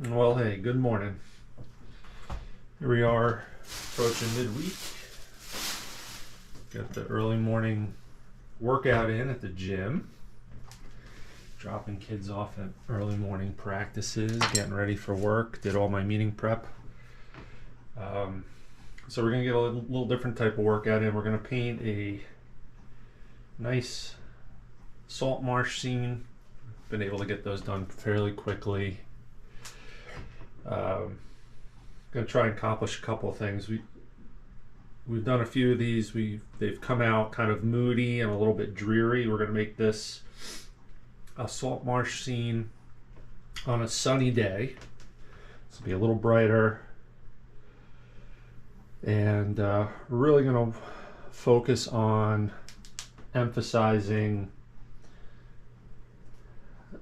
Well, hey, good morning. Here we are, approaching midweek. Got the early morning workout in at the gym. Dropping kids off at early morning practices, getting ready for work. Did all my meeting prep. So we're going to get a little different type of workout in. We're going to paint a nice salt marsh scene. Been able to get those done fairly quickly. Going to try and accomplish a couple of things. We've done a few of these. They've come out kind of moody and a little bit dreary. We're going to make this a salt marsh scene on a sunny day. This will be a little brighter, and we're really going to focus on emphasizing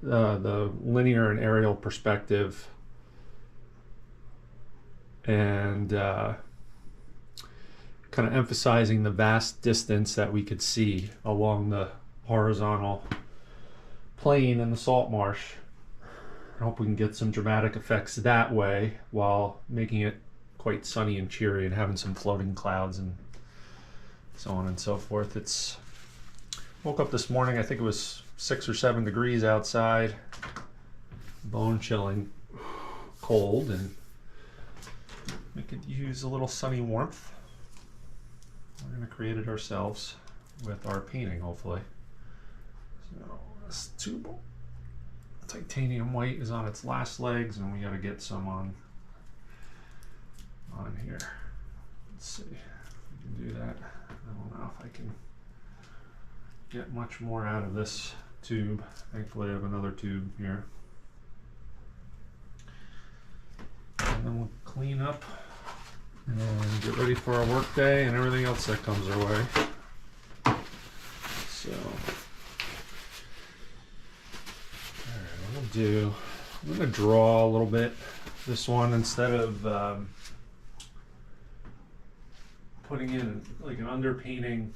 the linear and aerial perspective, and kind of emphasizing the vast distance that we could see along the horizontal plane in the salt marsh. I hope we can get some dramatic effects that way while making it quite sunny and cheery and having some floating clouds and so on and so forth. Woke up this morning, I think it was 6 or 7 degrees outside, bone chilling cold, and we could use a little sunny warmth. We're going to create it ourselves with our painting, hopefully. So this tube titanium white is on its last legs, and we got to get some on here. Let's see if we can do that. I don't know if I can get much more out of this tube. Thankfully I have another tube here. And then we'll clean up and get ready for our work day and everything else that comes our way. So, alright, what I'll do, I'm going to draw a little bit. This one, instead of putting in like an underpainting,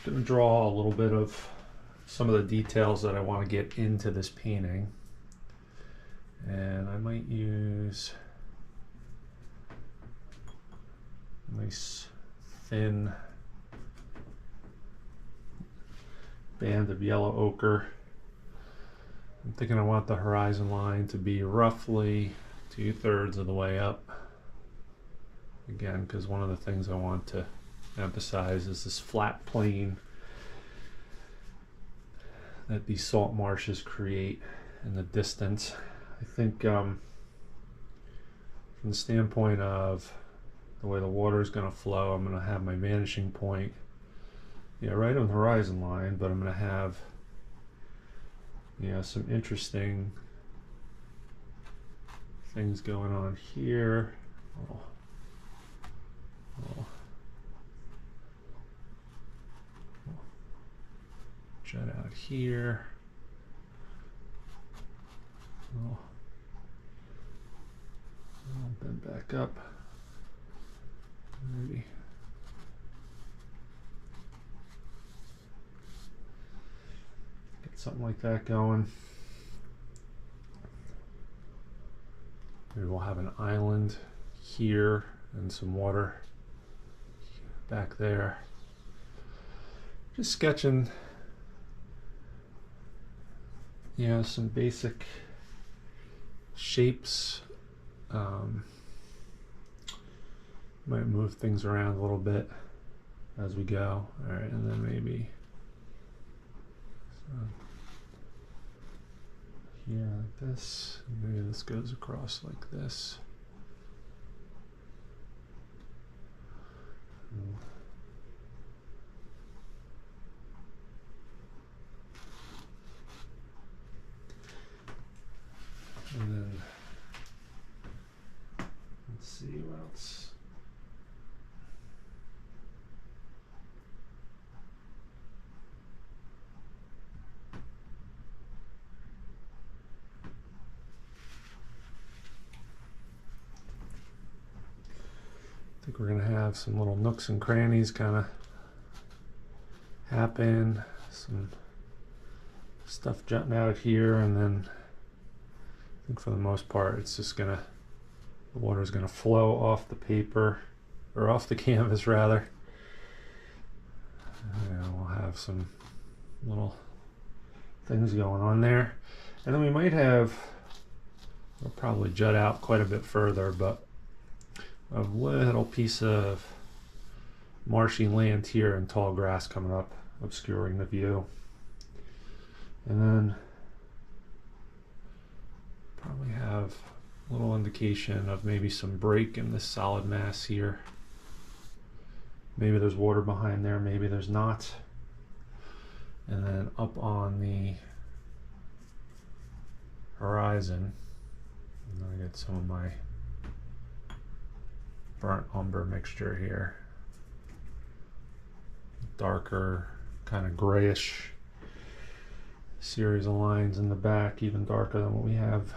going to draw a little bit of some of the details that I want to get into this painting, and I might use a nice thin band of yellow ochre. I'm thinking I want the horizon line to be roughly 2/3 of the way up, again because one of the things I want to emphasize is this flat plane that these salt marshes create in the distance. I think from the standpoint of the way the water is going to flow, I'm going to have my vanishing point right on the horizon line, but I'm going to have some interesting things going on here. Jet out here. I'll bend back up. Maybe. Get something like that going. Maybe we'll have an island here and some water back there. Just sketching some basic shapes. Might move things around a little bit as we go. Alright, and then maybe here like this. Maybe this goes across like this. And then let's see what else. think we're gonna have some little nooks and crannies kind of happen, some stuff jutting out here, and then I think for the most part it's just gonna, the water is gonna flow off the paper, or off the canvas rather. And we'll have some little things going on there, and then we might have, we'll probably jut out quite a bit further, but a little piece of marshy land here and tall grass coming up, obscuring the view. And then probably have a little indication of maybe some break in this solid mass here. Maybe there's water behind there, maybe there's not. And then up on the horizon, and then I get some of my burnt umber mixture here. Darker, kind of grayish series of lines in the back, even darker than what we have,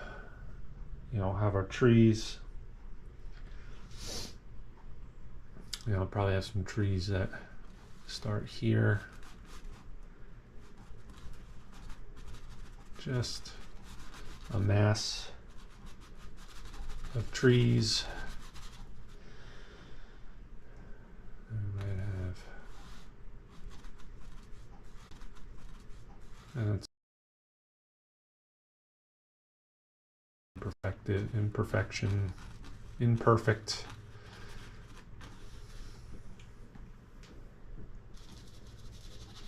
you know, have our trees. You know, probably have some trees that start here. Just a mass of trees. I might have, and it's imperfect.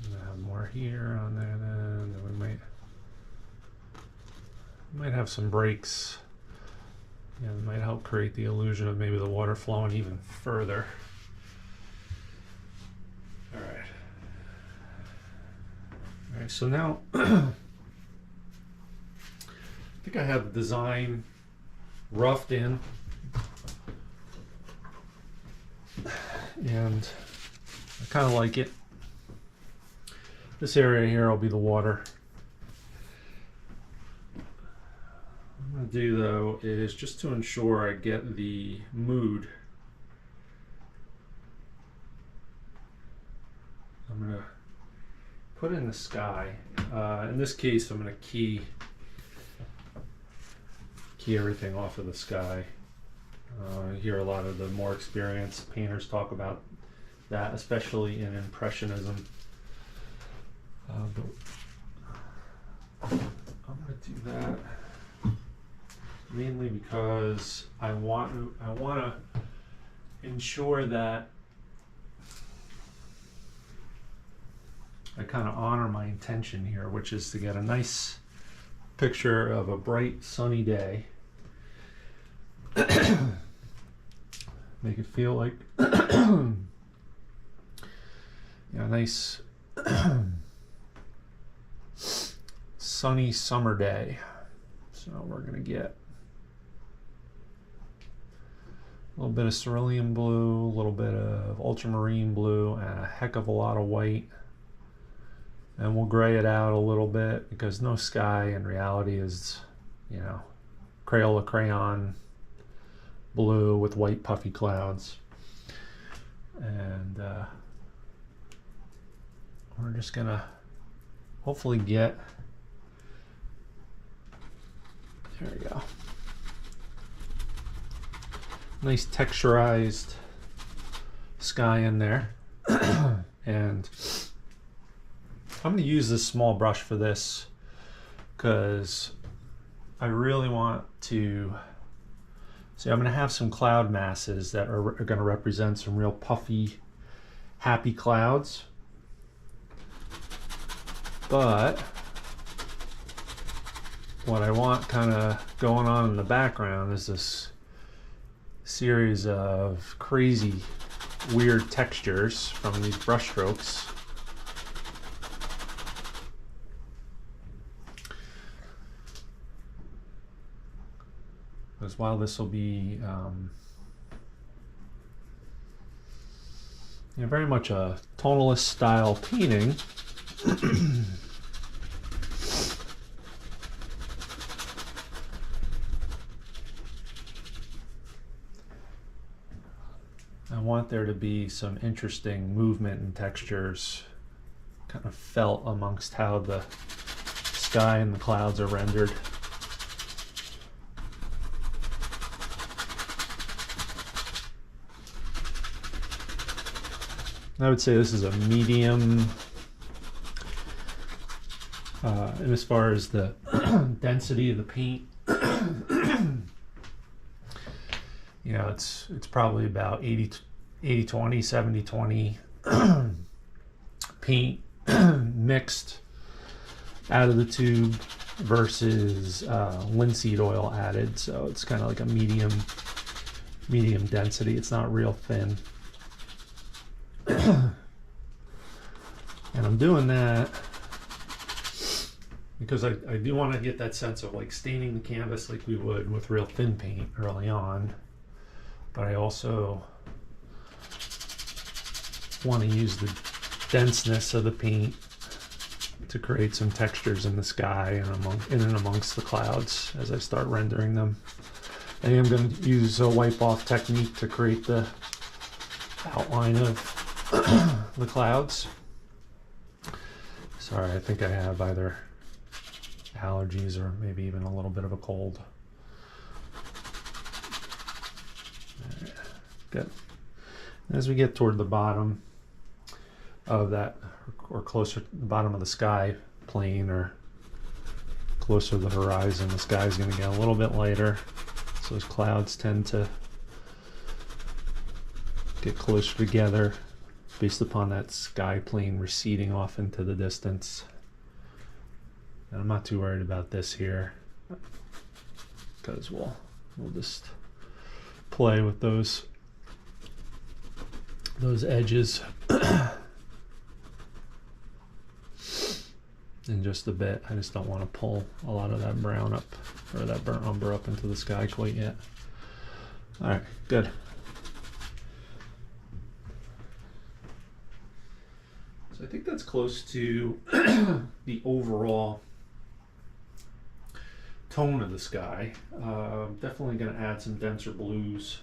I have more here on there, then we might have some breaks. Yeah, it might help create the illusion of maybe the water flowing even further. All right, so now I think I have the design roughed in, and I kind of like it. This area here will be the water. What I'm going to do though is, just to ensure I get the mood, I'm going to put in the sky. In this case, I'm going to key everything off of the sky. You hear a lot of the more experienced painters talk about that, especially in Impressionism. But I'm going to do that mainly because I want to ensure that I kind of honor my intention here, which is to get a nice picture of a bright sunny day. Make it feel like yeah, nice sunny summer day. So we're gonna get a little bit of cerulean blue, a little bit of ultramarine blue, and a heck of a lot of white. And we'll gray it out a little bit, because no sky in reality is, you know, Crayola crayon blue with white puffy clouds. And we're just gonna hopefully get, there we go, nice texturized sky in there. And I'm going to use this small brush for this because I really want to see, I'm going to have some cloud masses that are going to represent some real puffy, happy clouds. But what I want kind of going on in the background is this series of crazy, weird textures from these brush strokes. Because while this will be you know, very much a tonalist style painting, I want there to be some interesting movement and textures kind of felt amongst how the sky and the clouds are rendered. I would say this is a medium, and as far as the density of the paint, you know, it's probably about 80-20, 70-20 paint mixed out of the tube versus linseed oil added. So it's kind of like a medium density. It's not real thin. And I'm doing that because I do want to get that sense of like staining the canvas like we would with real thin paint early on, but I also want to use the denseness of the paint to create some textures in the sky and in and amongst the clouds as I start rendering them. I am going to use a wipe off technique to create the outline of the clouds. Sorry, I think I have either allergies or maybe even a little bit of a cold. All right, good. As we get toward the bottom of that, or closer to the bottom of the sky plane, or closer to the horizon, the sky is going to get a little bit lighter. So those clouds tend to get closer together based upon that sky plane receding off into the distance. And I'm not too worried about this here because we'll just play with those edges in just a bit. I just don't want to pull a lot of that brown up, or that burnt umber up into the sky quite yet. All right, good. So I think that's close to the overall tone of the sky. Definitely going to add some denser blues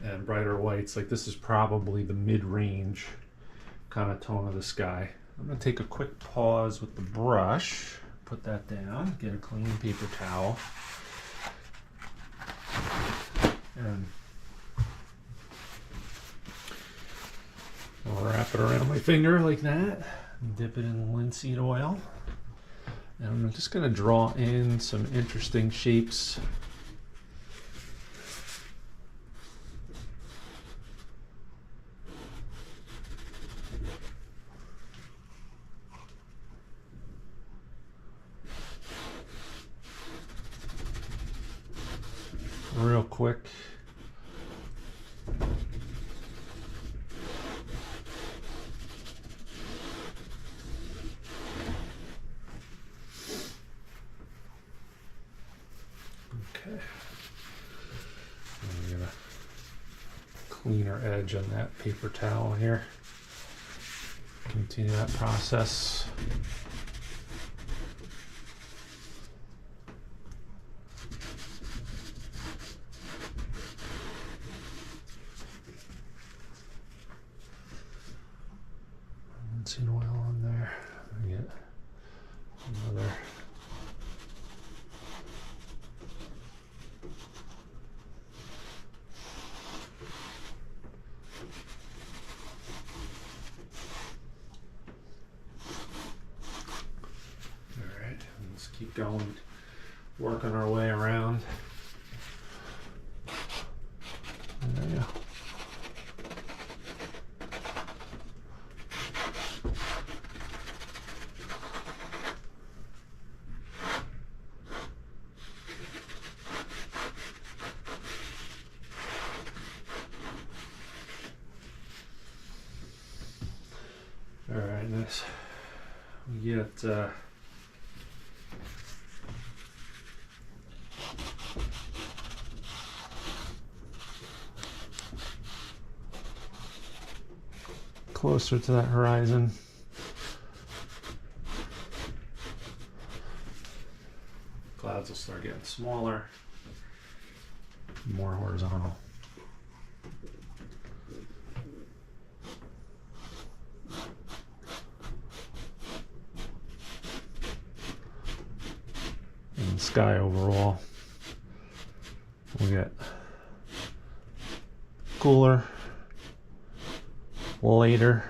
and brighter whites. Like this is probably the mid-range kind of tone of the sky. I'm going to take a quick pause with the brush, put that down, get a clean paper towel, and I'll wrap it around my finger like that, dip it in linseed oil, and I'm just going to draw in some interesting shapes. Real quick. Okay. I'm gonna cleaner edge on that paper towel here. Continue that process. Linseed oil on there. I get another. All right, let's keep going, working our way around. There you go. All right, next we get closer to that horizon. Clouds will start getting smaller, more horizontal. sky overall will get cooler later.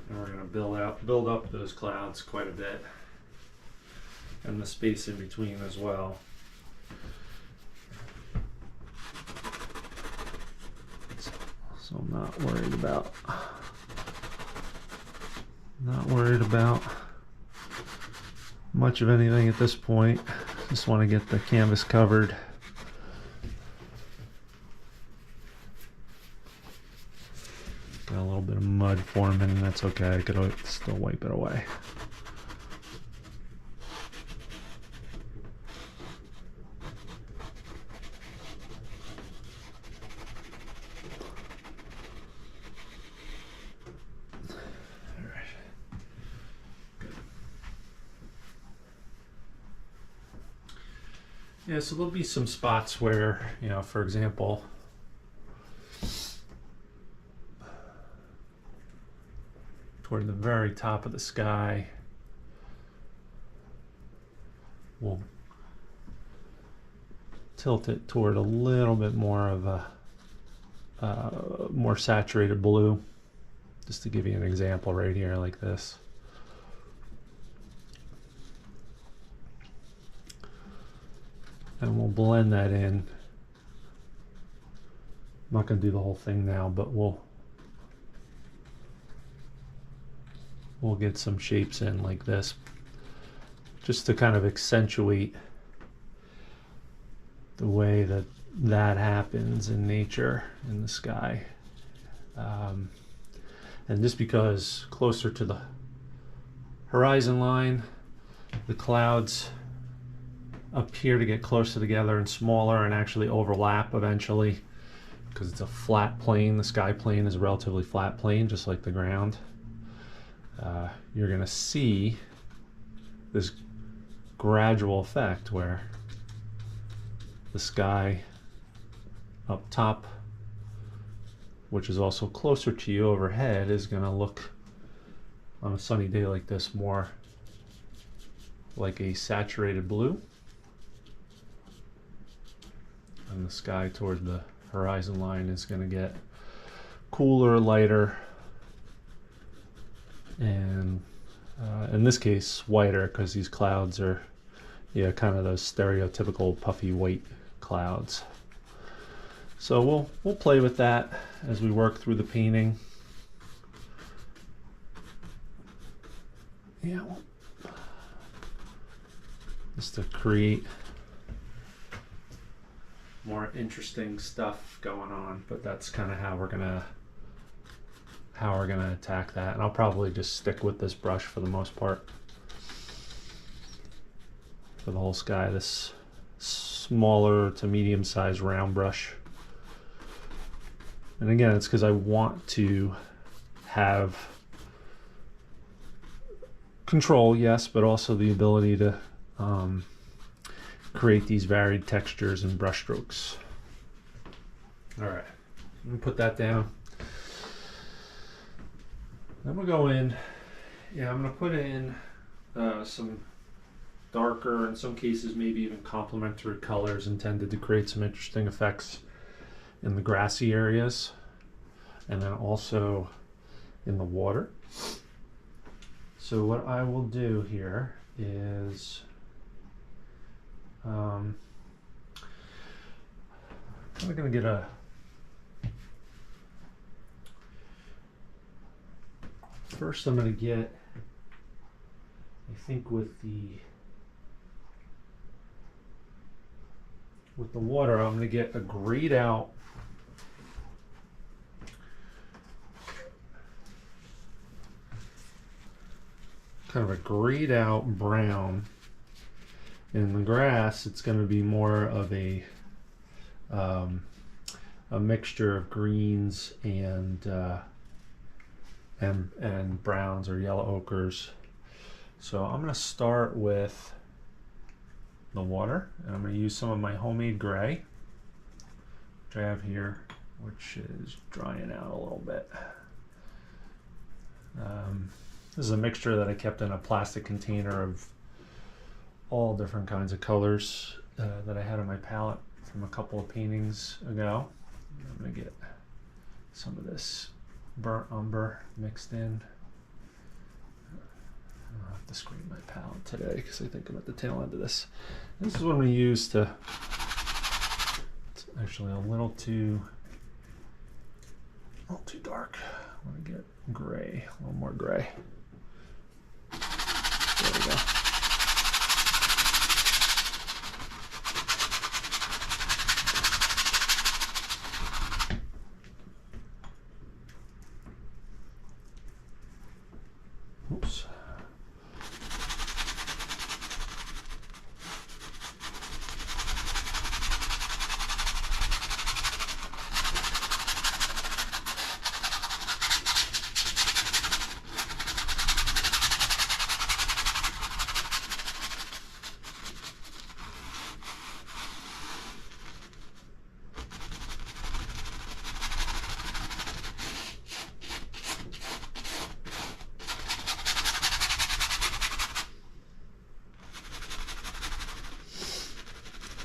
And we're going to build up those clouds quite a bit, and the space in between as well. So I'm not worried about much of anything at this point. Just want to get the canvas covered. Got a little bit of mud forming, and that's okay. I could still wipe it away. Yeah, so there'll be some spots where, you know, for example, toward the very top of the sky, we'll tilt it toward a little bit more of a more saturated blue, just to give you an example right here like this. And we'll blend that in. I'm not going to do the whole thing now, but we'll get some shapes in like this, just to kind of accentuate the way that happens in nature, in the sky. And just because closer to the horizon line, the clouds appear to get closer together and smaller and actually overlap eventually, because it's a flat plane. The sky plane is a relatively flat plane, just like the ground. You're going to see this gradual effect where the sky up top, which is also closer to you overhead, is going to look on a sunny day like this more like a saturated blue. And the sky toward the horizon line is going to get cooler, lighter, and in this case whiter, because these clouds are, yeah, kind of those stereotypical puffy white clouds. So we'll play with that as we work through the painting. Yeah, just to create more interesting stuff going on, but that's kind of how we're gonna attack that. And I'll probably just stick with this brush for the most part for the whole sky, this smaller to medium-sized round brush. And again, it's because I want to have control, yes, but also the ability to create these varied textures and brush strokes. All right, let me put that down. Then we'll go in. Yeah, I'm going to put in some darker, in some cases maybe even complementary colors intended to create some interesting effects in the grassy areas, and then also in the water. So what I will do here is I'm going to get first I'm going to get, I think with the water, I'm going to get a grayed out kind of a grayed out brown. In the grass, it's going to be more of a mixture of greens and browns or yellow ochres. So I'm going to start with the water, and I'm going to use some of my homemade gray, which I have here, which is drying out a little bit. This is a mixture that I kept in a plastic container of all different kinds of colors that I had on my palette from a couple of paintings ago. I'm going to get some of this burnt umber mixed in. I'll have to screen my palette today because I think I'm at the tail end of this. This is what I'm going to use to, it's actually a little too dark. I want to get gray, a little more gray. There we go. Oops.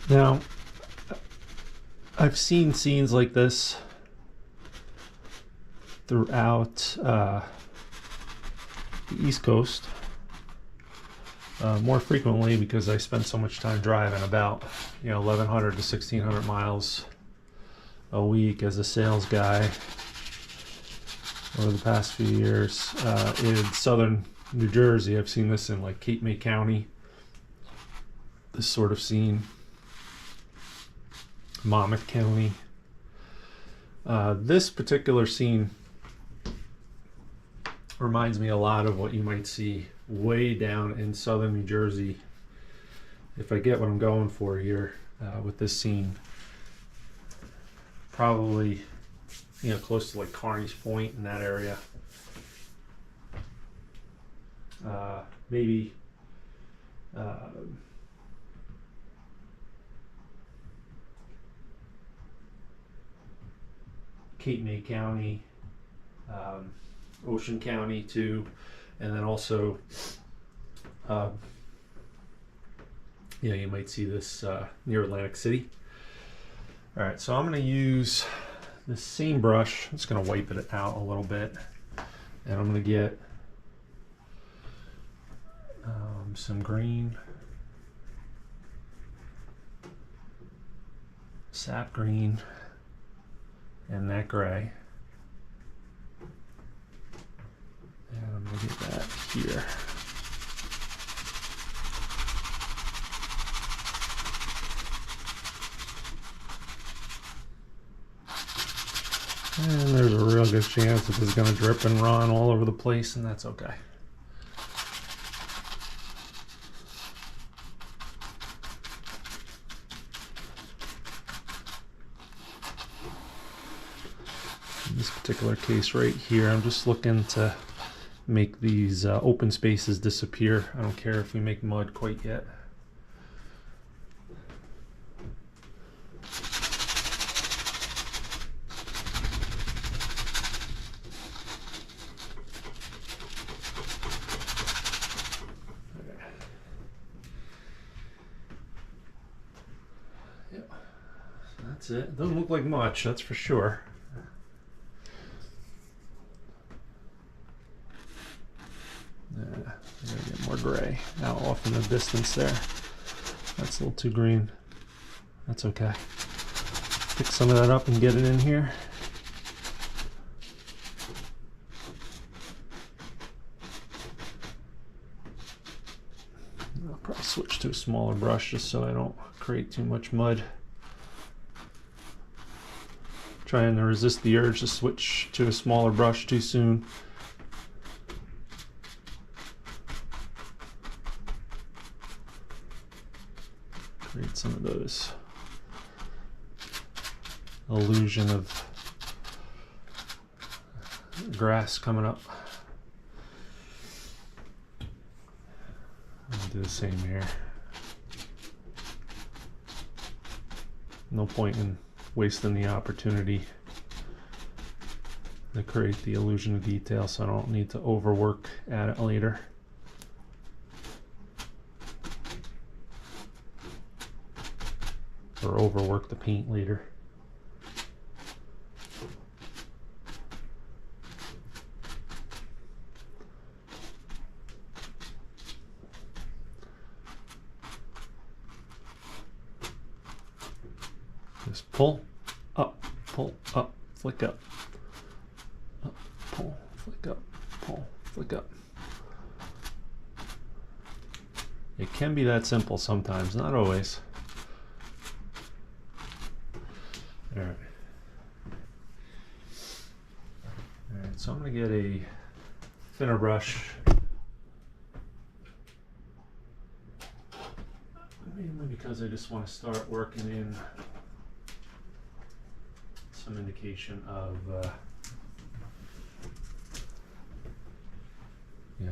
Now, I've seen scenes like this throughout the East Coast more frequently because I spend so much time driving, about 1,100 to 1,600 miles a week as a sales guy over the past few years. In southern New Jersey, I've seen this in like Cape May County, this sort of scene. Monmouth County. This particular scene reminds me a lot of what you might see way down in southern New Jersey if I get what I'm going for here with this scene. Probably close to like Carney's Point in that area. Maybe Cape May County, Ocean County too, and then also, you might see this near Atlantic City. All right, so I'm going to use the same brush. I'm just going to wipe it out a little bit, and I'm going to get some green, sap green, and that gray, and I'm going to get that here. And there's a real good chance that this is going to drip and run all over the place, and that's okay. In this particular case right here, I'm just looking to make these open spaces disappear. I don't care if we make mud quite yet. That's it. Doesn't look like much, that's for sure. I gotta get more gray out off in the distance there. That's a little too green. That's okay. Pick some of that up and get it in here. I'll probably switch to a smaller brush just so I don't create too much mud. Trying to resist the urge to switch to a smaller brush too soon. Create some of those illusion of grass coming up. I'll do the same here. No point in wasting the opportunity to create the illusion of detail so I don't need to overwork at it later. Or overwork the paint later. Just pull up, flick up, pull, flick up, pull, flick up. It can be that simple sometimes, not always. All right. All right, so I'm going to get a thinner brush. Mainly because I just want to start working in some indication of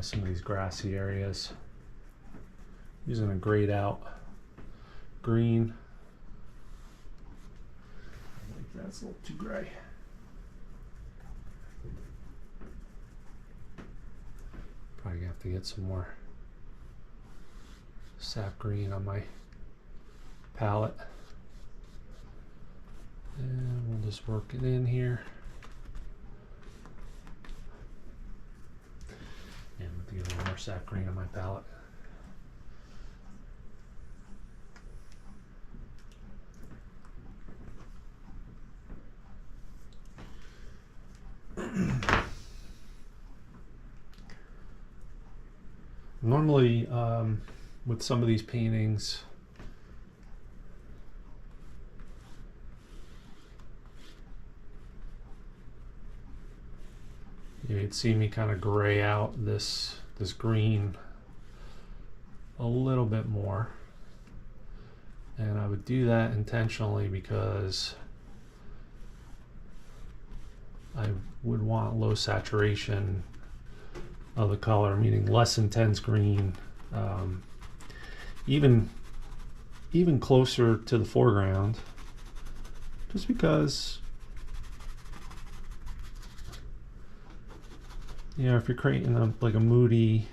some of these grassy areas. Using a grayed out green. I think that's a little too gray. Probably gonna have to get some more sap green on my palette. And we'll just work it in here. And we'll get a little more sap green on my palette. Normally, with some of these paintings, you'd see me kind of gray out this green a little bit more, and I would do that intentionally because I would want low saturation of the color, meaning less intense green, even closer to the foreground, just because if you're creating like a moody,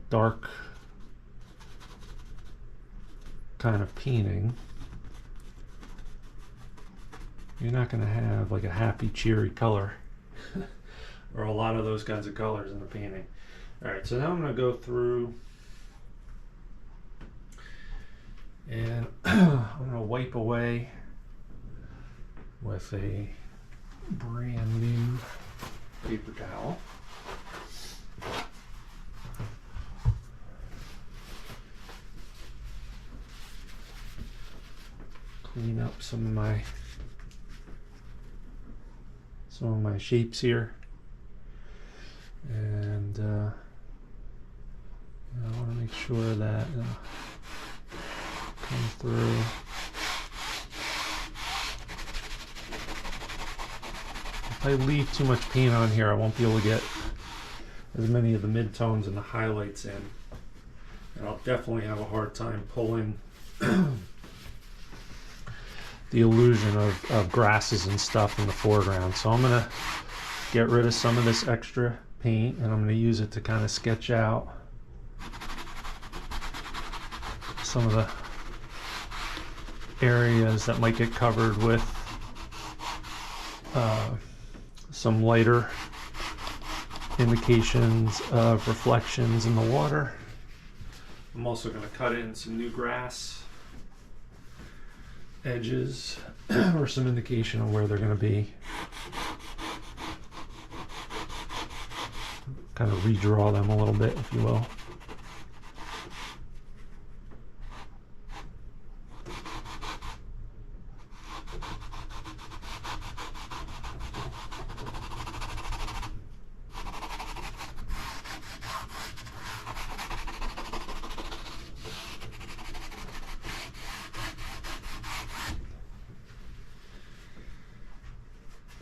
dark kind of painting, you're not going to have like a happy, cheery color. Or a lot of those kinds of colors in the painting. All right, so now I'm going to go through and I'm going to wipe away with a brand new paper towel. Clean up some of my shapes here. And I want to make sure that comes through. If I leave too much paint on here, I won't be able to get as many of the midtones and the highlights in. And I'll definitely have a hard time pulling the illusion of grasses and stuff in the foreground. So I'm going to get rid of some of this extra paint, and I'm going to use it to kind of sketch out some of the areas that might get covered with some lighter indications of reflections in the water. I'm also going to cut in some new grass edges or some indication of where they're going to be. Kind of redraw them a little bit, if you will.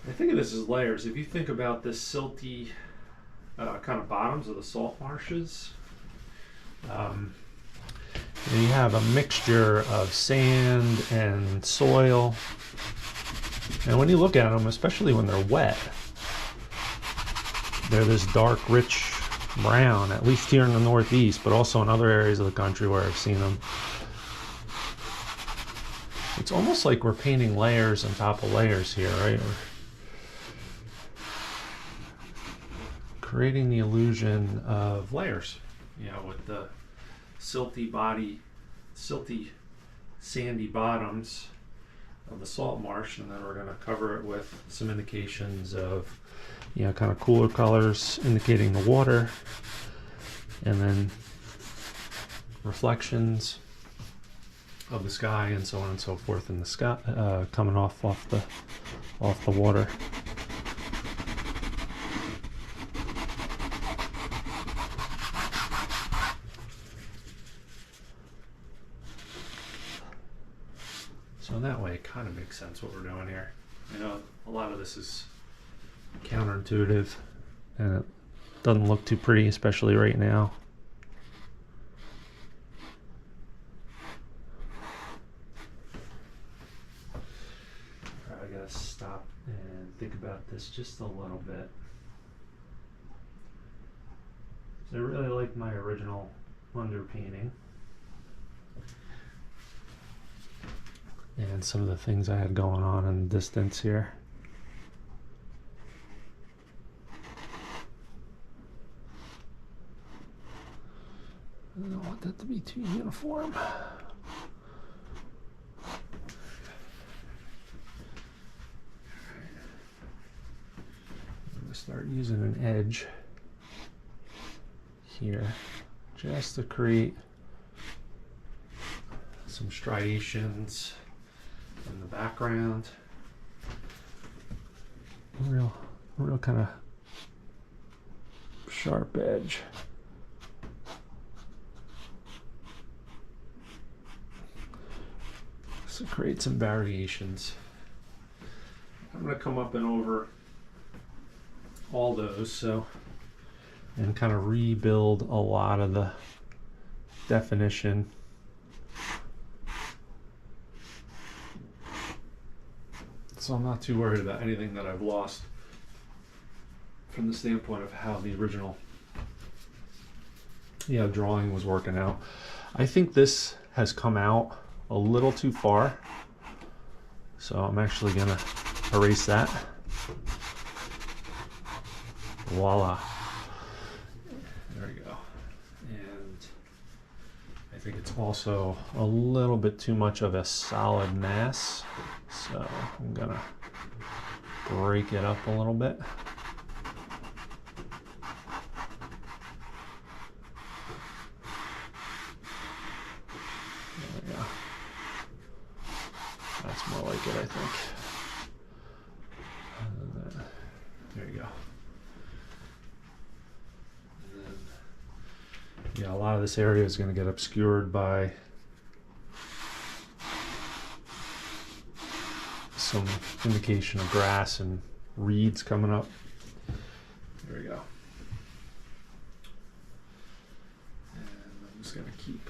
I think of this as layers. If you think about this silty kind of bottoms of the salt marshes, and you have a mixture of sand and soil, And when you look at them, especially when they're wet, they're this dark, rich brown, at least here in the Northeast, but also in other areas of the country where I've seen them. It's almost like we're painting layers on top of layers here, right? We're creating the illusion of layers, you know, with the silty, sandy bottoms of the salt marsh, and then we're going to cover it with some indications of, you know, kind of cooler colors indicating the water, and then reflections of the sky and so on and so forth in the sky, coming off the water. So in that way, it kind of makes sense what we're doing here. You know, a lot of this is counterintuitive, and it doesn't look too pretty, especially right now. I gotta stop and think about this just a little bit. So I really like my original underpainting and some of the things I had going on in the distance here. I don't want that to be too uniform. I'm going to start using an edge here just to create some striations in the background. Real kind of sharp edge. So create some variations. I'm going to come up and over all those, and kind of rebuild a lot of the definition. So I'm not too worried about anything that I've lost from the standpoint of how the original, drawing was working out. I think this has come out a little too far, so I'm actually gonna erase that. Voila. There we go. And I think it's also a little bit too much of a solid mass, so I'm gonna break it up a little bit. There we go. That's more like it, I think. There you go. And then, a lot of this area is going to get obscured by some indication of grass and reeds coming up. There we go. And I'm just going to keep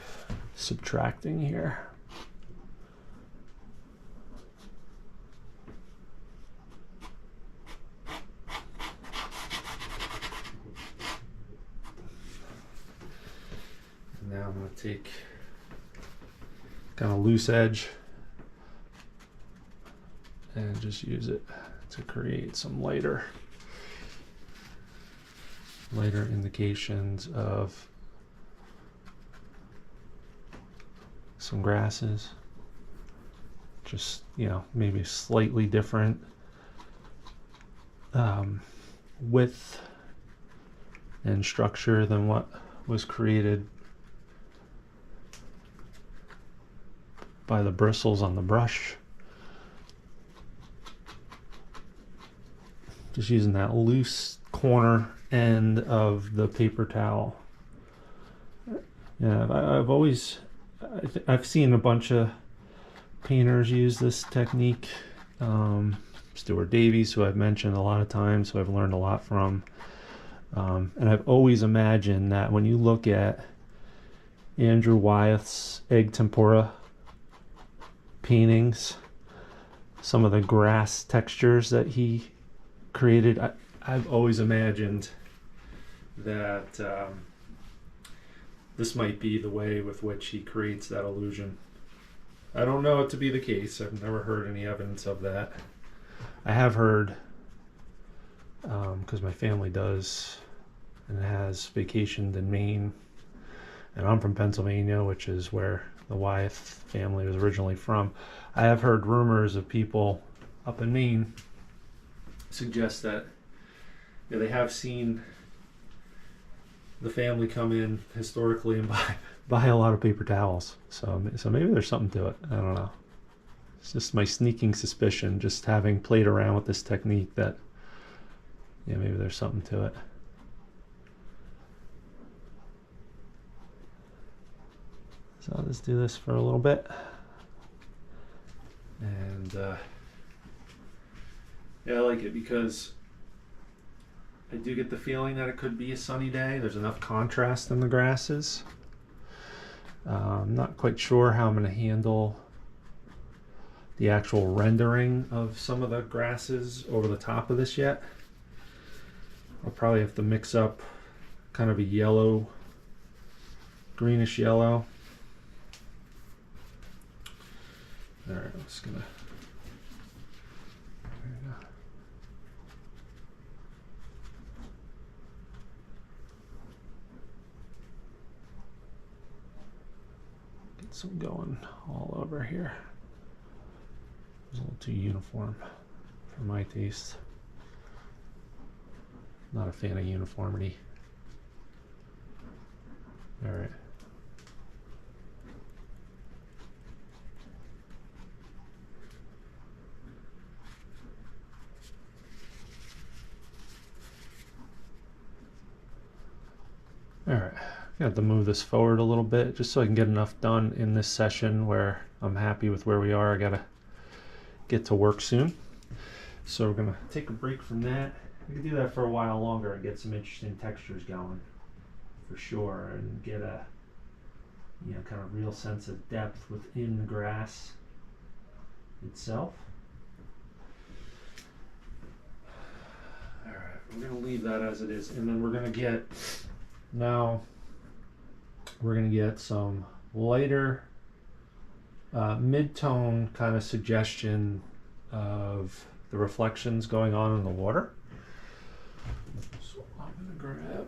subtracting here. Now I'm going to take kind of loose edge and just use it to create some lighter indications of some grasses. Just, maybe slightly different width and structure than what was created by the bristles on the brush. Just using that loose corner end of the paper towel. Yeah, I've seen a bunch of painters use this technique. Stuart Davies, who I've mentioned a lot of times, who I've learned a lot from. And I've always imagined that when you look at Andrew Wyeth's egg tempera paintings, some of the grass textures that he created. I've always imagined that this might be the way with which he creates that illusion. I don't know it to be the case. I've never heard any evidence of that. I have heard, because my family does and has vacationed in Maine, and I'm from Pennsylvania, which is where the Wyeth family was originally from. I have heard rumors of people up in Maine suggest that they have seen the family come in historically and buy a lot of paper towels. So maybe there's something to it. I don't know. It's just my sneaking suspicion, just having played around with this technique, that maybe there's something to it. So I'll just do this for a little bit. And I like it because I do get the feeling that it could be a sunny day. There's enough contrast in the grasses. I'm not quite sure how I'm going to handle the actual rendering of some of the grasses over the top of this yet. I'll probably have to mix up kind of a yellow, greenish yellow. All right, I'm just gonna, there we go. Get some going all over here. It's a little too uniform for my taste. Not a fan of uniformity. All right. All right, I have to move this forward a little bit just so I can get enough done in this session where I'm happy with where we are. I gotta get to work soon. So we're gonna take a break from that. We can do that for a while longer and get some interesting textures going for sure, and get a kind of real sense of depth within the grass itself. All right, we're gonna leave that as it is, and then we're gonna get some lighter mid-tone kind of suggestion of the reflections going on in the water. So I'm going to grab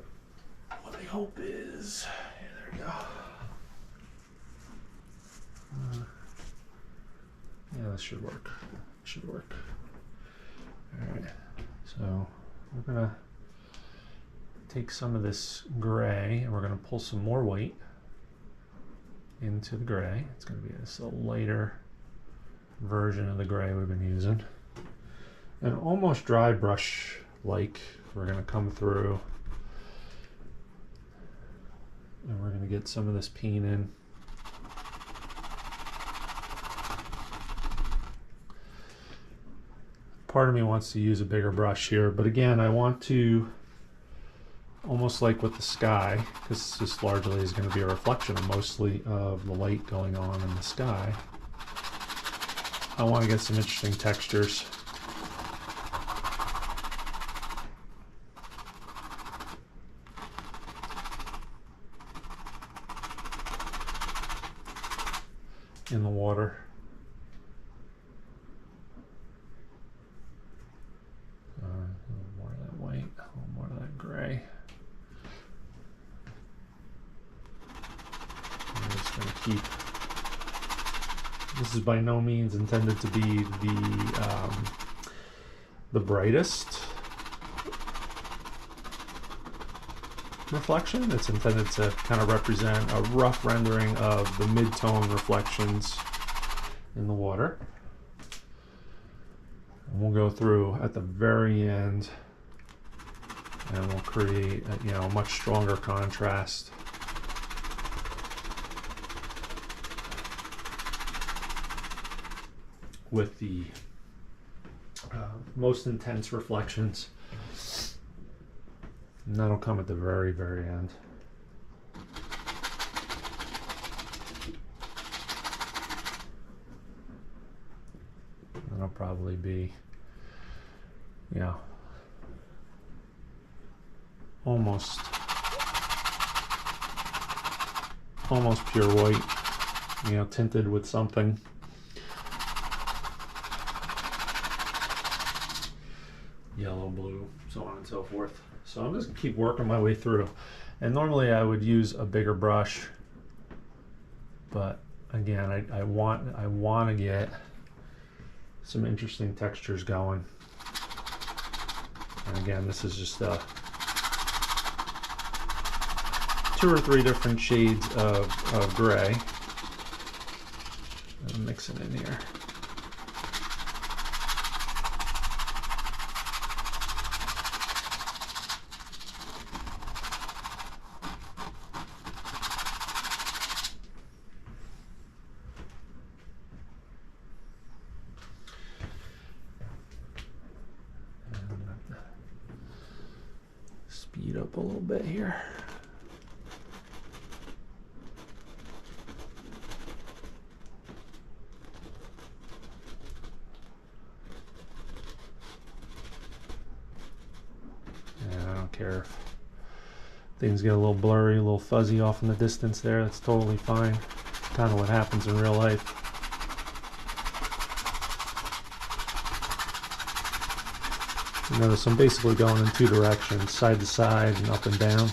what I hope is, there we go. Yeah, this should work. All right, so we're going to take some of this gray and we're going to pull some more white into the gray. It's going to be this lighter version of the gray we've been using. And almost dry brush like, we're going to come through and we're going to get some of this paint in. Part of me wants to use a bigger brush here, but again, I want to, almost like with the sky, because this largely is going to be a reflection mostly of the light going on in the sky, I want to get some interesting textures. In the water. A little more of that white, a little more of that gray. I'm just going to keep. This is by no means intended to be the brightest reflection. It's intended to kind of represent a rough rendering of the mid-tone reflections in the water. And we'll go through at the very end and we'll create a much stronger contrast. With the most intense reflections. And that'll come at the very, very end. And will probably be, you know, almost pure white, you know, tinted with something. Yellow, blue, so on and so forth. So I'm just gonna keep working my way through. And normally I would use a bigger brush, but again, I want to get some interesting textures going. And again, this is just 2 or 3 different shades of gray. I'm mixing in here. Speed up a little bit here. Yeah, I don't care if things get a little blurry, a little fuzzy off in the distance there. That's totally fine. Kind of what happens in real life. You notice I'm basically going in 2 directions, side to side and up and down.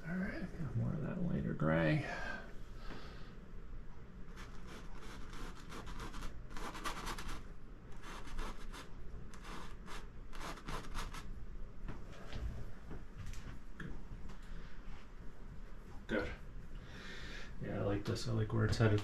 All right, got more of that lighter gray. Good. Yeah, I like this. I like where it's headed.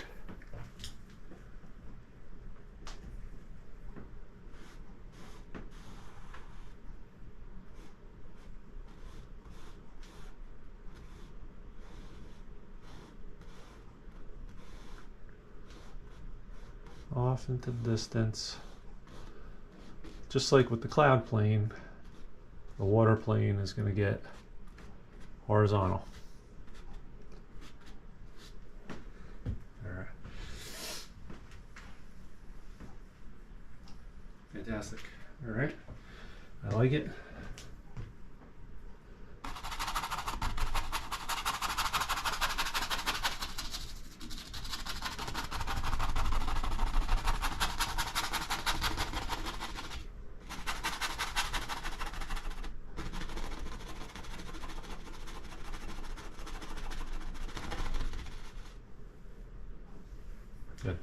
Off into the distance. Just like with the cloud plane, the water plane is going to get horizontal. Fantastic. All right. I like it. Good.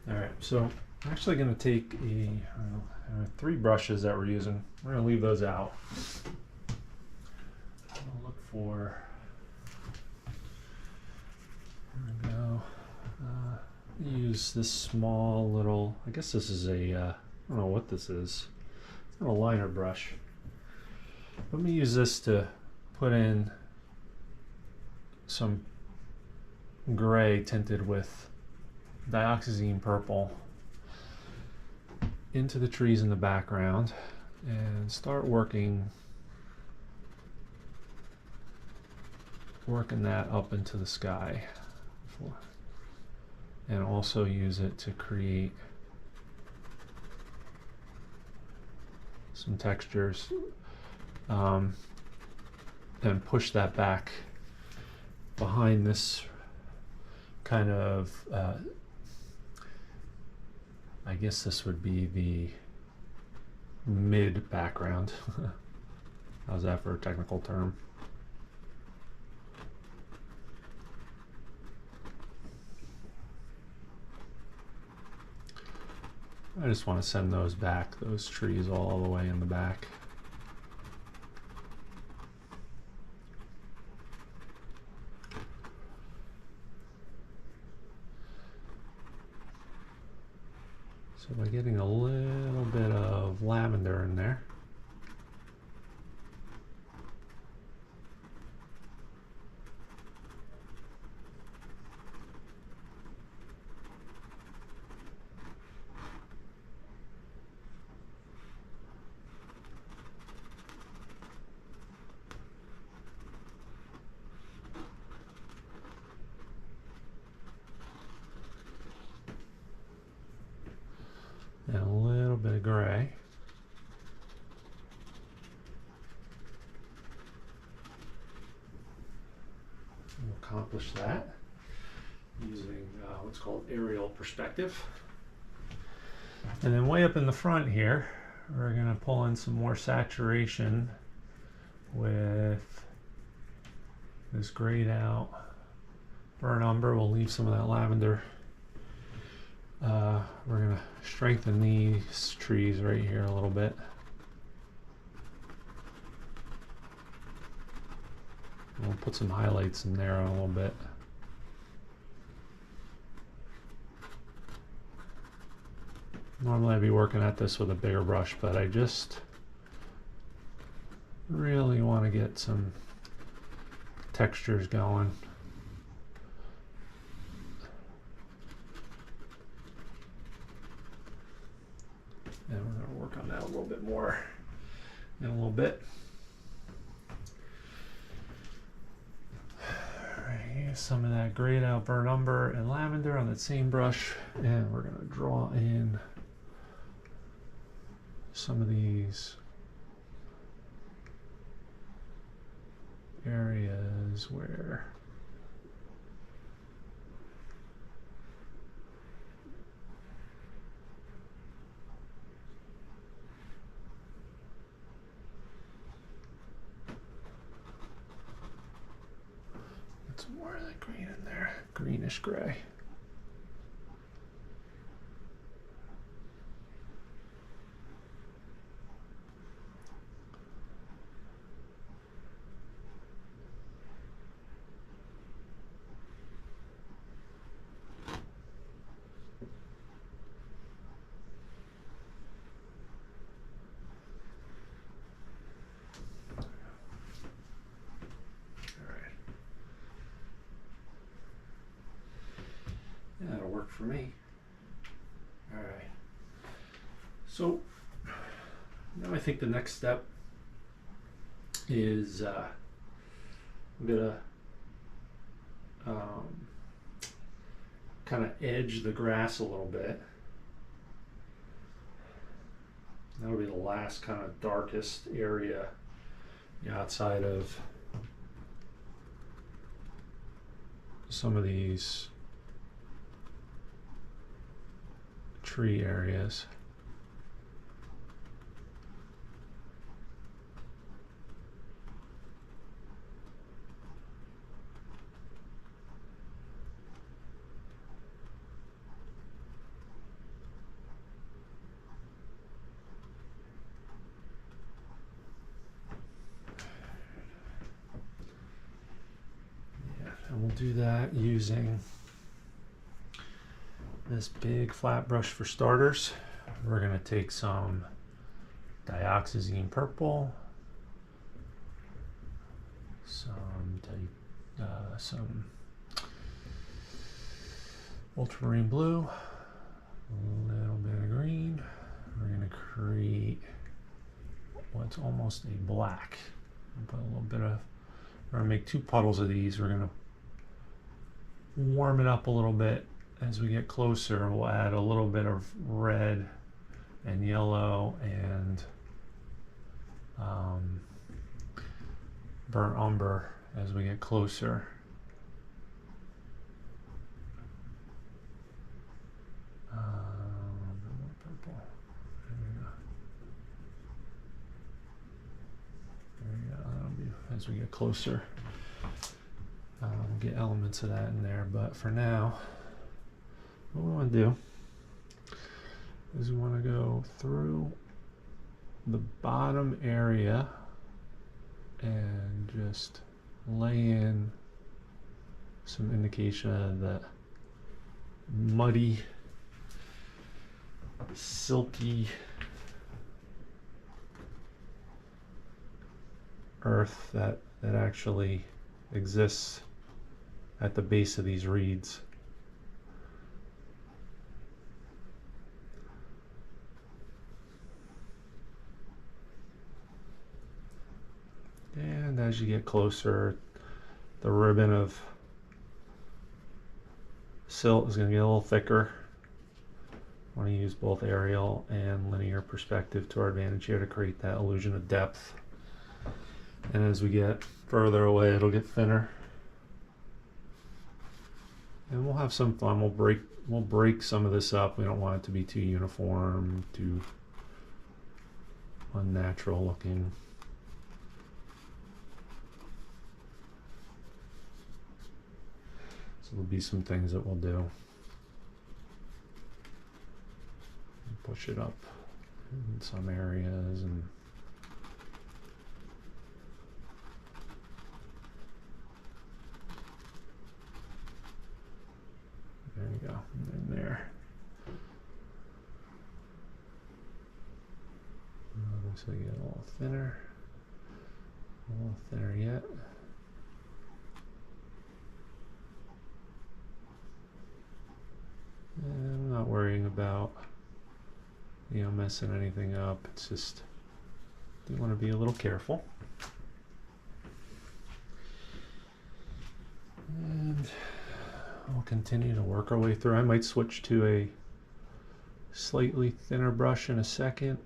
All right, so I'm actually going to take 3 brushes that we're using. We're going to leave those out. I'll look for, there we go. Use this small little, I guess this is a, I don't know what this is. It's not a liner brush. Let me use this to put in some gray tinted with dioxazine purple into the trees in the background and start working that up into the sky, and also use it to create some textures and push that back behind this kind of I guess this would be the mid background. How's that for a technical term? I just want to send those back, those trees all the way in the back. So by getting a little bit of lavender in there, and a little bit of gray. We'll accomplish that using what's called aerial perspective. And then way up in the front here, we're going to pull in some more saturation with this grayed out burnt umber. We'll leave some of that lavender. We're going to strengthen these trees right here a little bit. We'll put some highlights in there a little bit. Normally I'd be working at this with a bigger brush, but I just really want to get some textures going. And we're going to work on that a little bit more in a little bit. Alright, some of that grayed out burnt umber and lavender on that same brush, and we're going to draw in some of these areas where get some more of that green in there, greenish gray. That'll work for me. All right. So now I think the next step is I'm gonna kind of edge the grass a little bit. That'll be the last kind of darkest area outside of some of these tree areas. Yeah, and we'll do that using this big flat brush for starters. We're going to take some dioxazine purple, some ultramarine blue, a little bit of green. We're going to create what's almost a black. Put a little bit of, we're going to make 2 puddles of these. We're going to warm it up a little bit. As we get closer, we'll add a little bit of red and yellow and burnt umber as we get closer. A little bit more purple. There we go. That'll be, as we get closer, we'll get elements of that in there. But for now, what we want to do is we want to go through the bottom area and just lay in some indication of the muddy, silky earth that actually exists at the base of these reeds. And as you get closer, the ribbon of silt is going to get a little thicker. Want to use both aerial and linear perspective to our advantage here to create that illusion of depth. And as we get further away, it'll get thinner. And we'll have some fun. We'll break some of this up. We don't want it to be too uniform, too unnatural looking. So there'll be some things that we'll do. Push it up in some areas and there you go, and then there. Looks like it get a little thinner yet. And I'm not worrying about messing anything up. It's just you want to be a little careful. And we'll continue to work our way through. I might switch to a slightly thinner brush in a second.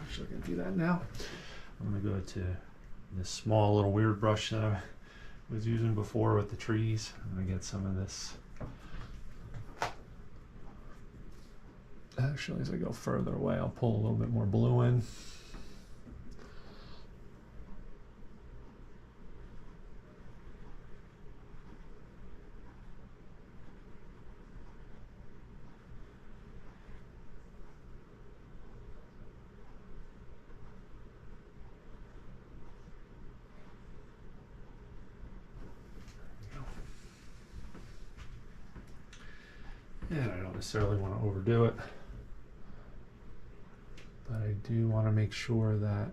Actually, I'm going to do that now. I'm going to go to this small little weird brush that I was using before with the trees. I'm going to get some of this. Actually, as I go further away, I'll pull a little bit more blue in. And I don't necessarily want to overdo it, but I do want to make sure that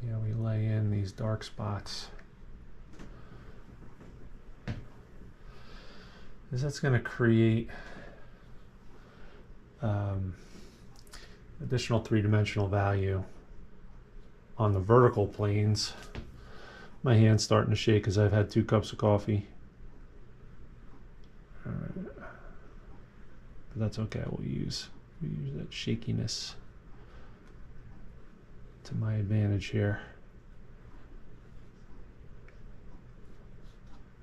we lay in these dark spots, because that's going to create additional three-dimensional value on the vertical planes. My hand's starting to shake because I've had 2 cups of coffee. But that's okay. We'll use that shakiness to my advantage here.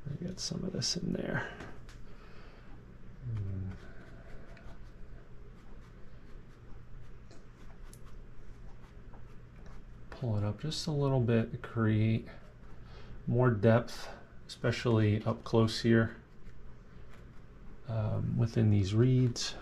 I got some of this in there. Pull it up just a little bit to create more depth, especially up close here. Within these reeds.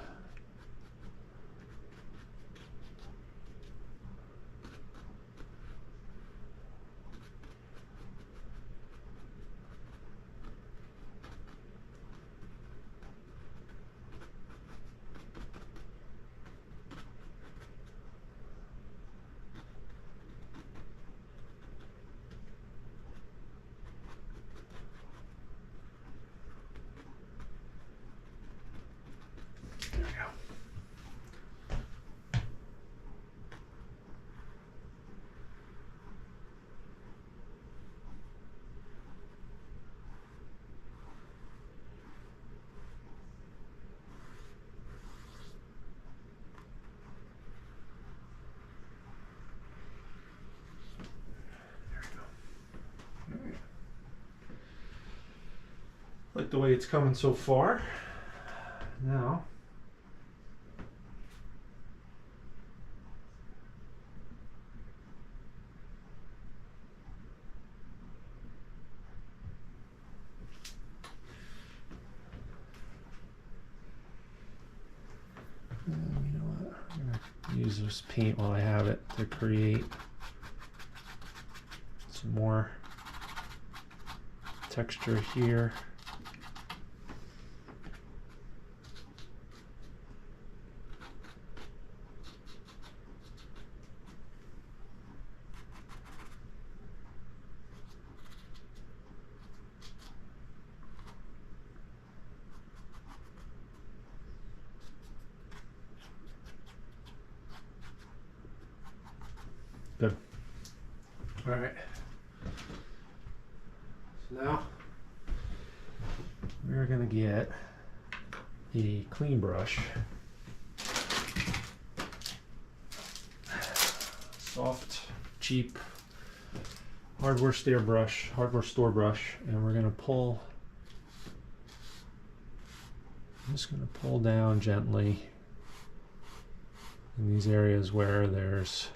Like the way it's coming so far. Now, you know what? I'm going to use this paint while I have it to create some more texture here. All right. So now we're gonna get a clean brush, soft, cheap hardware store brush, and we're gonna pull. I'm just gonna pull down gently in these areas where there's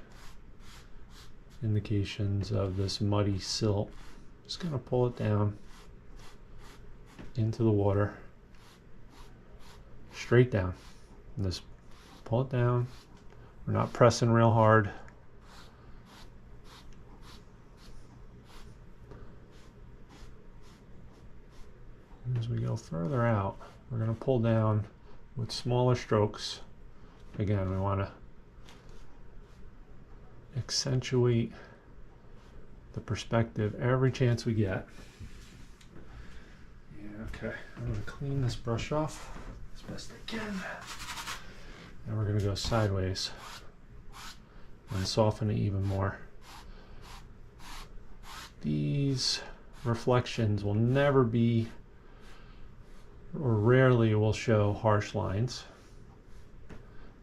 indications of this muddy silt. Just gonna pull it down into the water, straight down. And just pull it down. We're not pressing real hard. And as we go further out, we're gonna pull down with smaller strokes. Again, we want to accentuate the perspective every chance we get. Yeah, okay. I'm going to clean this brush off as best I can. And we're going to go sideways and soften it even more. These reflections will never be, or rarely will show harsh lines.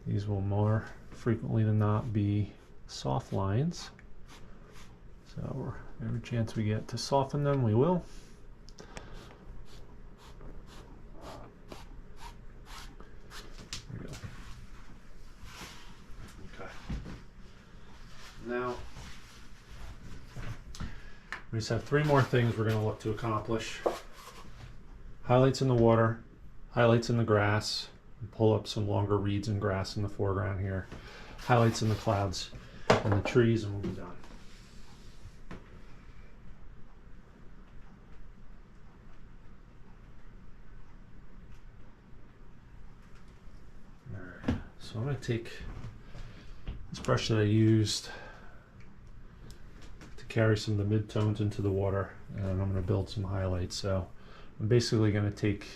These will more frequently than not be soft lines. So every chance we get to soften them, we will. There we go. Okay. Now, we just have 3 more things we're going to look to accomplish. Highlights in the water, highlights in the grass. Pull up some longer reeds and grass in the foreground here. Highlights in the clouds and the trees, and we'll be done. Alright, so I'm going to take this brush that I used to carry some of the midtones into the water, and I'm going to build some highlights. So I'm basically going to take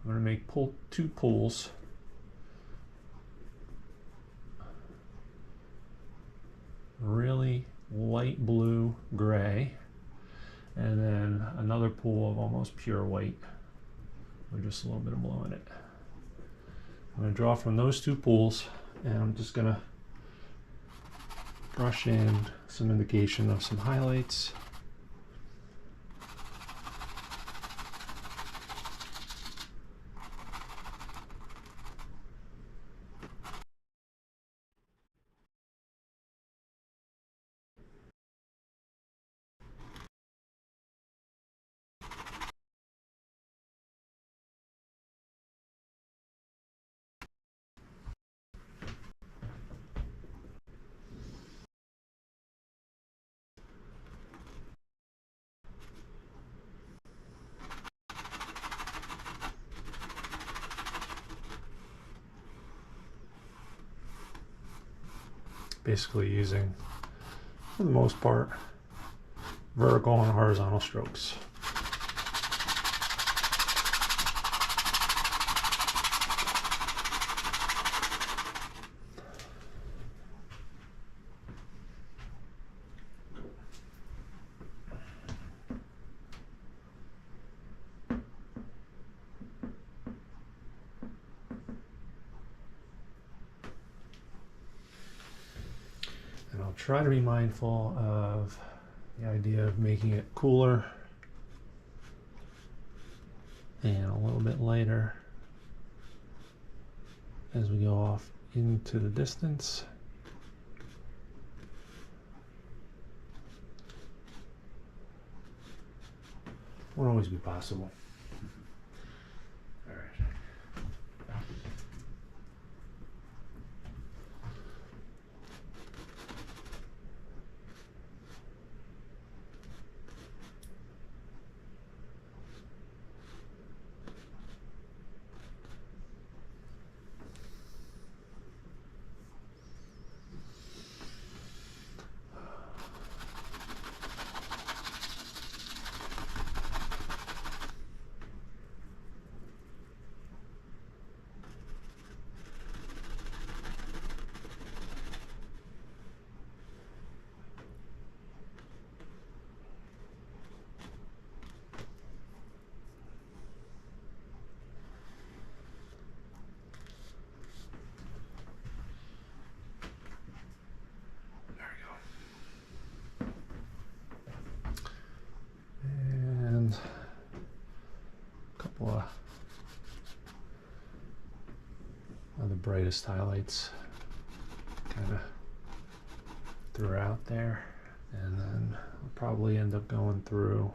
I'm going to make 2 pools. Really light blue gray, and then another pool of almost pure white with just a little bit of blue in it. I'm going to draw from those 2 pools, and I'm just going to brush in some indication of some highlights. Basically using, for the most part, vertical and horizontal strokes. And I'll try to be mindful of the idea of making it cooler and a little bit lighter as we go off into the distance. Won't always be possible. All right. brightest highlights kind of throughout there, and then I'll probably end up going through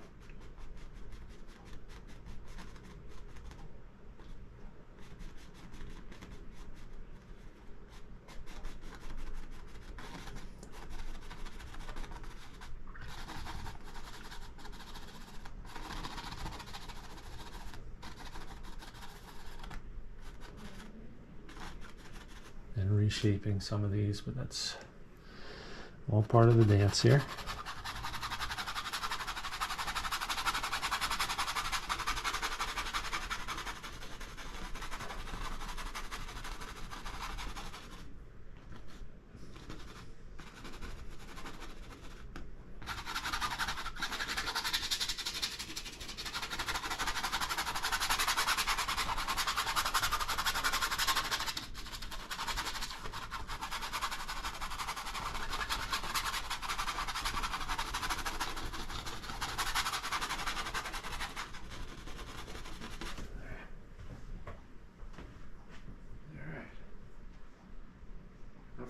and reshaping some of these, but that's all part of the dance here.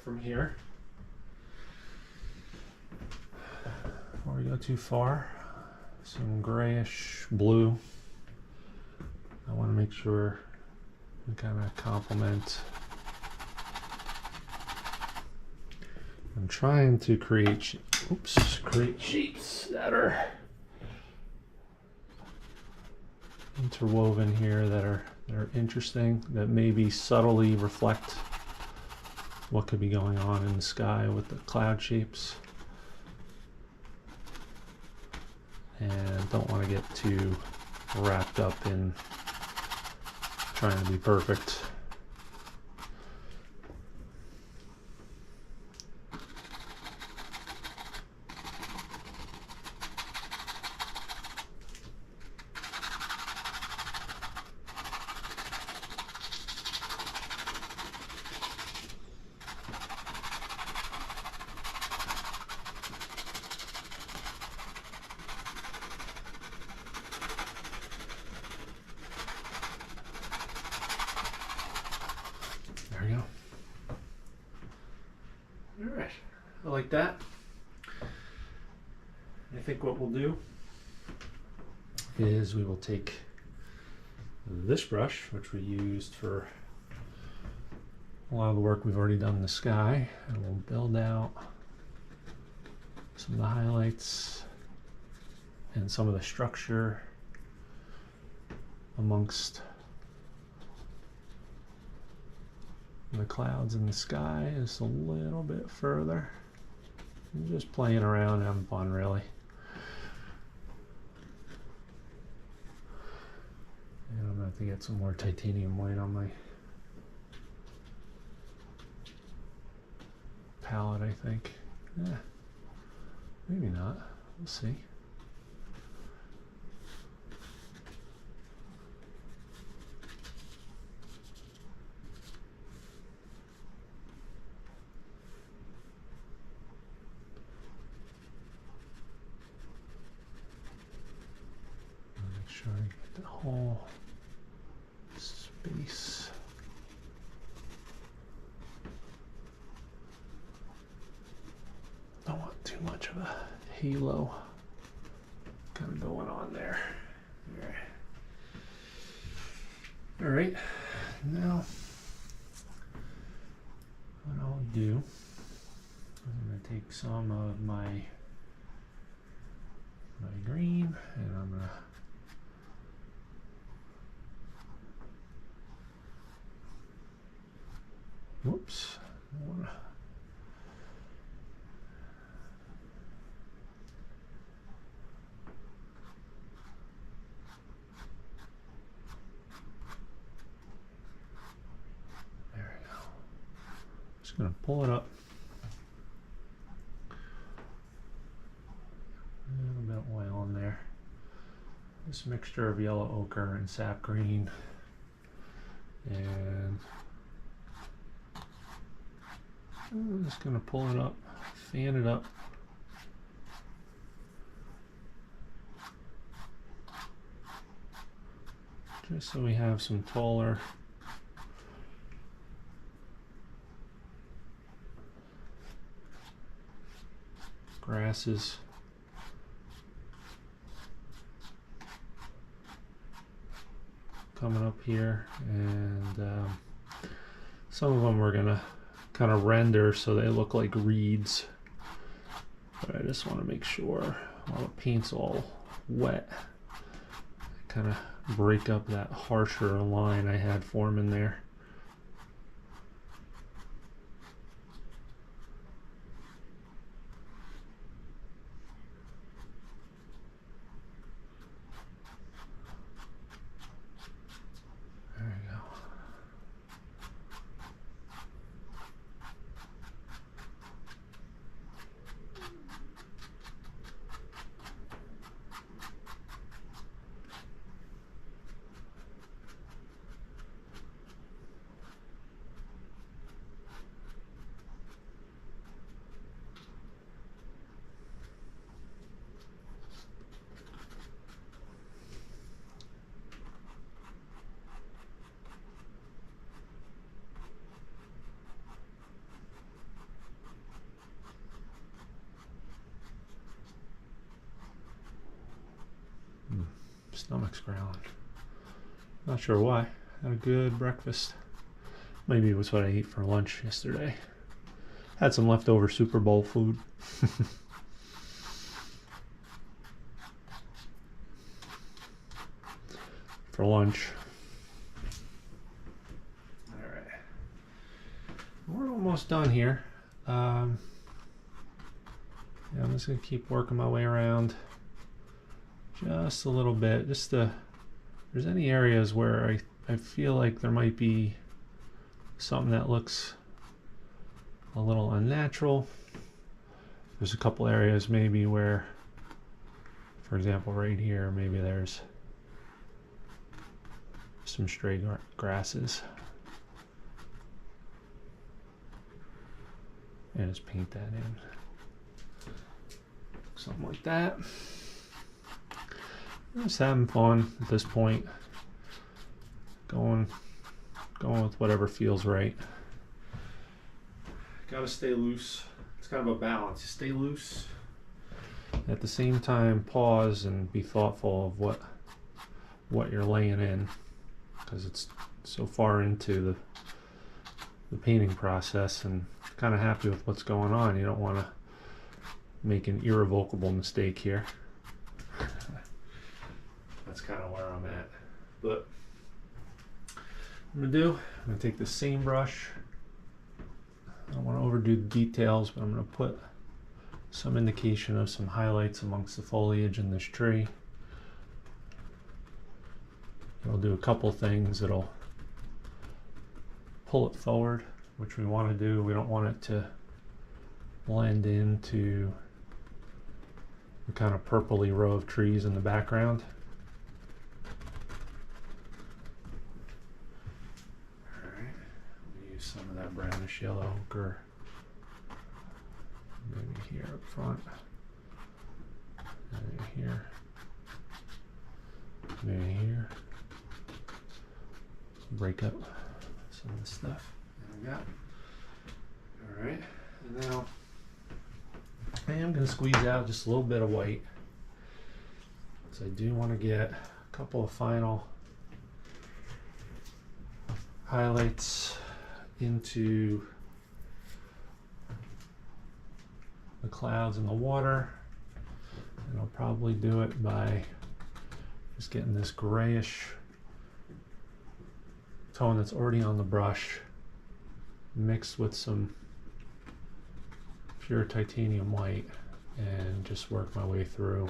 From here, before we go too far, some grayish blue. I want to make sure we kind of complement. I'm trying to create shapes that are interwoven here, that are interesting, that maybe subtly reflect what could be going on in the sky with the cloud shapes. And don't want to get too wrapped up in trying to be perfect. There we go. All right, I like that. I think what we'll do is we will take this brush, which we used for a lot of the work we've already done in the sky, and we'll build out some of the highlights and some of the structure amongst the clouds in the sky just a little bit further. I'm just playing around, having fun, really. And I'm gonna have to get some more titanium white on my palette, I think. Yeah, maybe not. We'll see. Make sure I get the whole space. Don't want too much of a halo kind of going on there. All right, now what I'll do, I'm going to take some of my green, and I'm going to whoops, I wanna, there we go. Just gonna pull it up. A little bit of oil in there. This mixture of yellow ochre and sap green, and I'm just going to pull it up, fan it up. Just so we have some taller grasses. Coming up here, and some of them we're gonna kind of render so they look like reeds, but I just want to make sure while the paint's all wet, kind of break up that harsher line I had forming there. Stomach's growling. Not sure why. Had a good breakfast. Maybe it was what I ate for lunch yesterday. Had some leftover Super Bowl food. For lunch. Alright. We're almost done here. Yeah, I'm just going to keep working my way around just a little bit. Just if there's any areas where I feel like there might be something that looks a little unnatural. There's a couple areas maybe where, for example, right here, maybe there's some stray grasses. And just paint that in. Something like that. Just having fun at this point. Going with whatever feels right. Gotta stay loose. It's kind of a balance. You stay loose. At the same time, pause and be thoughtful of what you're laying in, because it's so far into the painting process, and kind of happy with what's going on. You don't want to make an irrevocable mistake here. That's kind of where I'm at. But I'm gonna take the same brush. I don't want to overdo the details, but I'm gonna put some indication of some highlights amongst the foliage in this tree. It'll do a couple things. It'll pull it forward, which we want to do. We don't want it to blend into the kind of purpley row of trees in the background. Alright, we'll use some of that brownish yellow ochre maybe here up front, maybe here, maybe here. Break up some of the stuff that I got. Alright, and now I am going to squeeze out just a little bit of white, so I do want to get a couple of final highlights into the clouds and the water, and I'll probably do it by just getting this grayish tone that's already on the brush mixed with some pure titanium white, and just work my way through.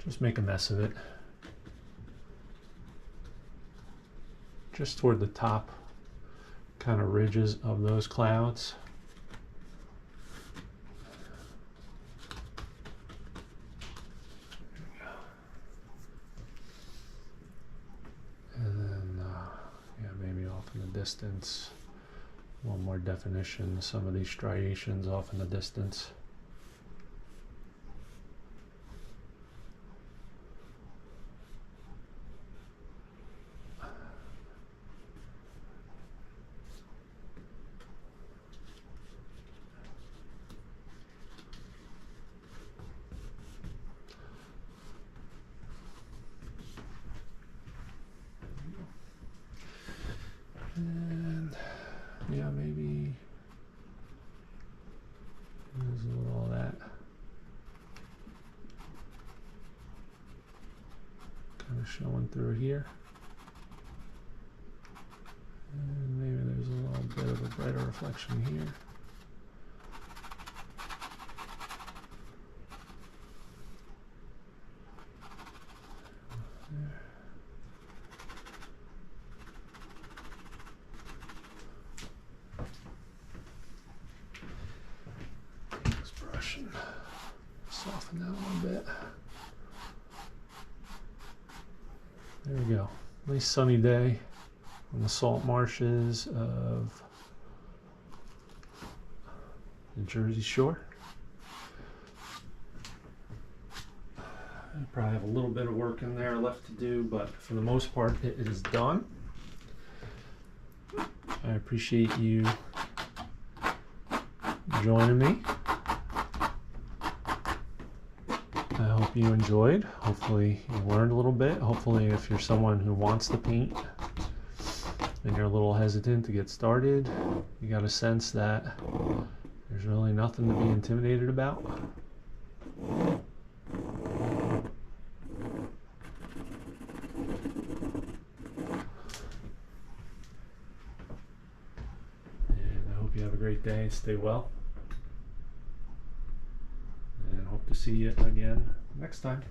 Just make a mess of it. Just toward the top kind of ridges of those clouds. Distance, a little more definition, some of these striations off in the distance. showing through here. And maybe there's a little bit of a brighter reflection here. Take this brush and soften that a little bit. There we go. Nice sunny day on the salt marshes of the Jersey Shore. I probably have a little bit of work in there left to do, but for the most part it is done. I appreciate you joining me. I hope you enjoyed. Hopefully you learned a little bit. Hopefully if you're someone who wants to paint and you're a little hesitant to get started, you got a sense that there's really nothing to be intimidated about. And I hope you have a great day. Stay well. And hope to see you again next time.